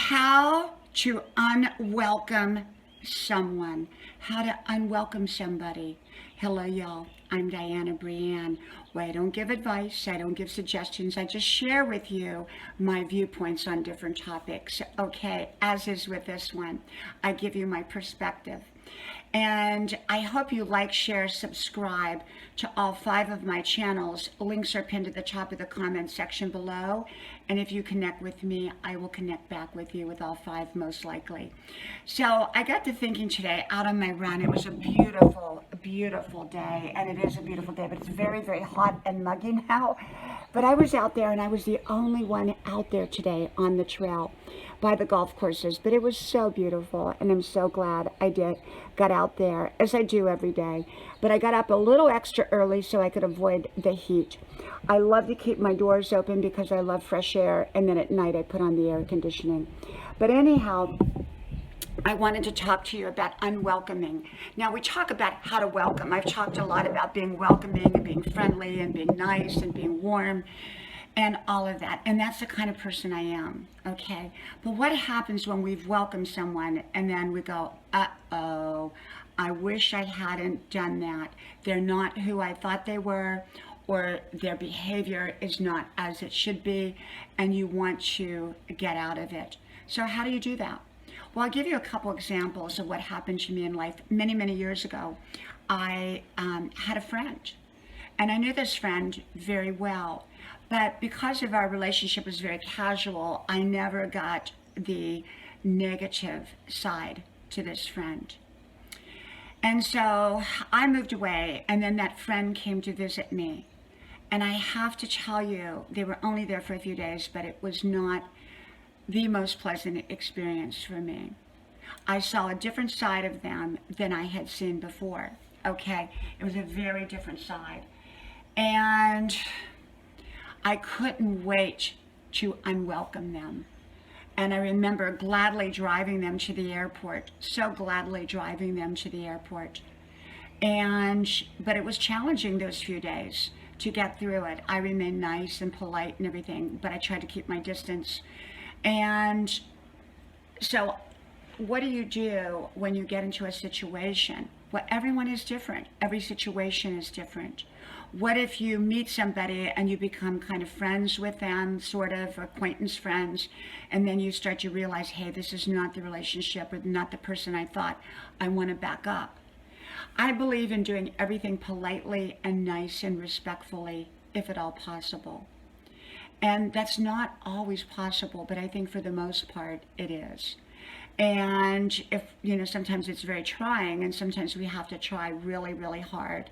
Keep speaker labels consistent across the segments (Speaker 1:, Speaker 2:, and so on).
Speaker 1: how to unwelcome someone, how to unwelcome somebody. Hello, y'all. I'm DIANNA BRIANNE, where I don't give advice, I don't give suggestions, I just share with you my viewpoints on different topics. Okay, as is with this one, I give you my perspective. And I hope you like, share, subscribe to all 5 of my channels. Links are pinned at the top of the comment section below. And if you connect with me, I will connect back with you with all 5 most likely. So I got to thinking today out on my run. It was a beautiful day. And it is a beautiful day, but it's very, very hot and muggy now. But I was out there and I was the only one out there today on the trail by the golf courses, but it was so beautiful, and I'm so glad I got out there, as I do every day. But I got up a little extra early so I could avoid the heat. I love to keep my doors open because I love fresh air, and then at night I put on the air conditioning. But anyhow, I wanted to talk to you about unwelcoming. Now, we talk about how to welcome. I've talked a lot about being welcoming and being friendly and being nice and being warm and all of that. And that's the kind of person I am, okay? But what happens when we've welcomed someone and then we go, uh-oh, I wish I hadn't done that. They're not who I thought they were, or their behavior is not as it should be, and you want to get out of it. So how do you do that? Well, I'll give you a couple examples of what happened to me in life. Many, many years ago, I had a friend, and I knew this friend very well. But because of our relationship was very casual, I never got the negative side to this friend. And so I moved away, and then that friend came to visit me. And I have to tell you, they were only there for a few days, but it was not the most pleasant experience for me. I saw a different side of them than I had seen before. Okay, it was a very different side. And I couldn't wait to unwelcome them. And I remember gladly driving them to the airport, so gladly driving them to the airport. But it was challenging those few days to get through it. I remained nice and polite and everything, but I tried to keep my distance. And so what do you do when you get into a situation? Well, everyone is different. Every situation is different. What if you meet somebody and you become kind of friends with them, sort of acquaintance friends, and then you start to realize, hey, this is not the relationship or not the person I thought. I want to back up. I believe in doing everything politely and nice and respectfully, if at all possible. And that's not always possible, but I think for the most part it is. And if, sometimes it's very trying, and sometimes we have to try really, really hard.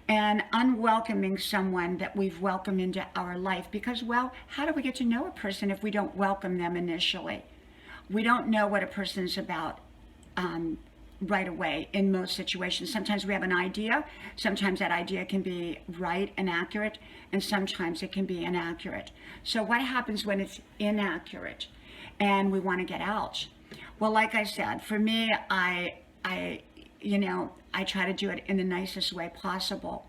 Speaker 1: And unwelcoming someone that we've welcomed into our life, because, well, how do we get to know a person if we don't welcome them initially? We don't know what a person's about right away in most situations. Sometimes we have an idea, sometimes that idea can be right and accurate, and sometimes it can be inaccurate. So what happens when it's inaccurate and we want to get out? Well, like I said, for me, I try to do it in the nicest way possible.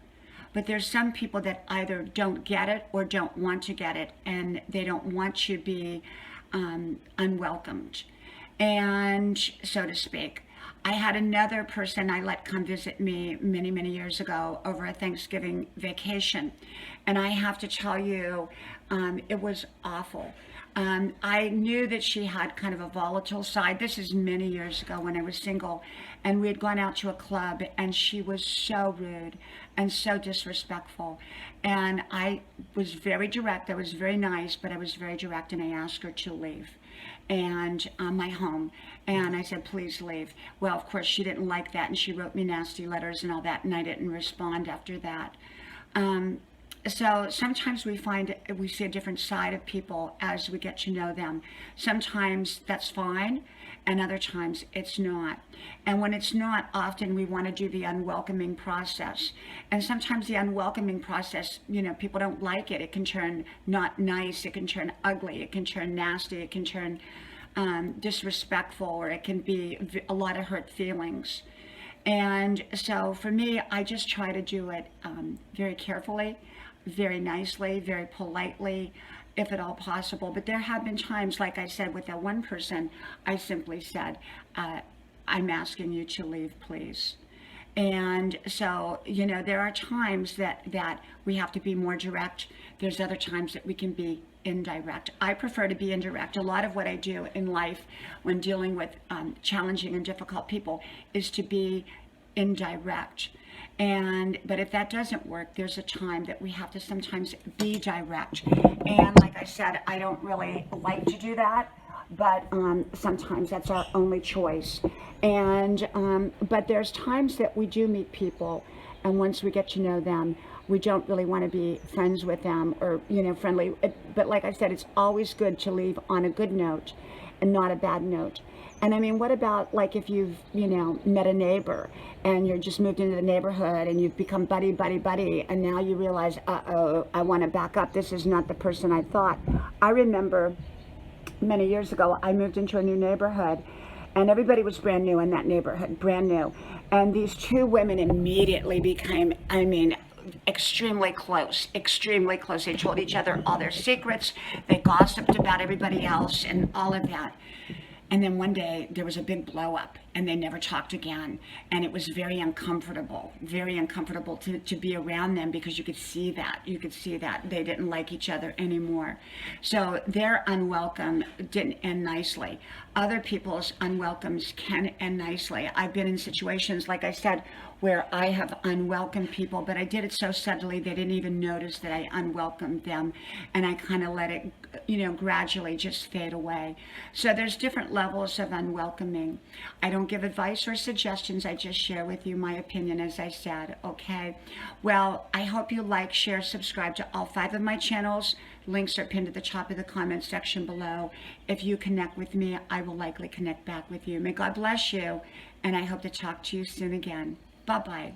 Speaker 1: But there's some people that either don't get it or don't want to get it, and they don't want to be unwelcomed, and so to speak. I had another person I let come visit me many, many years ago over a Thanksgiving vacation. And I have to tell you, it was awful. I knew that she had kind of a volatile side. This is many years ago when I was single, and we had gone out to a club, and she was so rude and so disrespectful. And I was very direct. I was very nice, but I was very direct, and I asked her to leave and my home. And I said, please leave. Well, of course, she didn't like that, and she wrote me nasty letters and all that, and I didn't respond after that. So sometimes we see a different side of people as we get to know them. Sometimes that's fine, and other times it's not. And when it's not, often we want to do the unwelcoming process. And sometimes the unwelcoming process, people don't like it. It can turn not nice, it can turn ugly, it can turn nasty, it can turn disrespectful, or it can be a lot of hurt feelings. And so for me, I just try to do it very carefully, very nicely, very politely, if at all possible. But there have been times, like I said, with that one person, I simply said, I'm asking you to leave, please. And so, you know, there are times that we have to be more direct. There's other times that we can be indirect. I prefer to be indirect. A lot of what I do in life when dealing with challenging and difficult people is to be indirect. But if that doesn't work, there's a time that we have to sometimes be direct. And like I said, I don't really like to do that, but sometimes that's our only choice. But there's times that we do meet people, and once we get to know them, we don't really want to be friends with them or, you know, friendly. But like I said, it's always good to leave on a good note and not a bad note. And I mean, what about like if you've, you know, met a neighbor and you're just moved into the neighborhood and you've become buddy, and now you realize, uh-oh, I want to back up. This is not the person I thought. I remember many years ago, I moved into a new neighborhood and everybody was brand new in that neighborhood, brand new. And these two women immediately became, I mean, extremely close, extremely close. They told each other all their secrets. They gossiped about everybody else and all of that. And then one day there was a big blow up and they never talked again. And it was very uncomfortable to be around them because you could see that they didn't like each other anymore. So their unwelcome didn't end nicely. Other people's unwelcomes can end nicely. I've been in situations, like I said, where I have unwelcomed people, but I did it so subtly they didn't even notice that I unwelcomed them, and I kind of let it, you know, gradually just fade away. So there's different levels of unwelcoming. I don't give advice or suggestions. I just share with you my opinion, as I said, okay? Well, I hope you like, share, subscribe to all 5 of my channels. Links are pinned at the top of the comment section below. If you connect with me, I will likely connect back with you. May God bless you, and I hope to talk to you soon again. Bye-bye.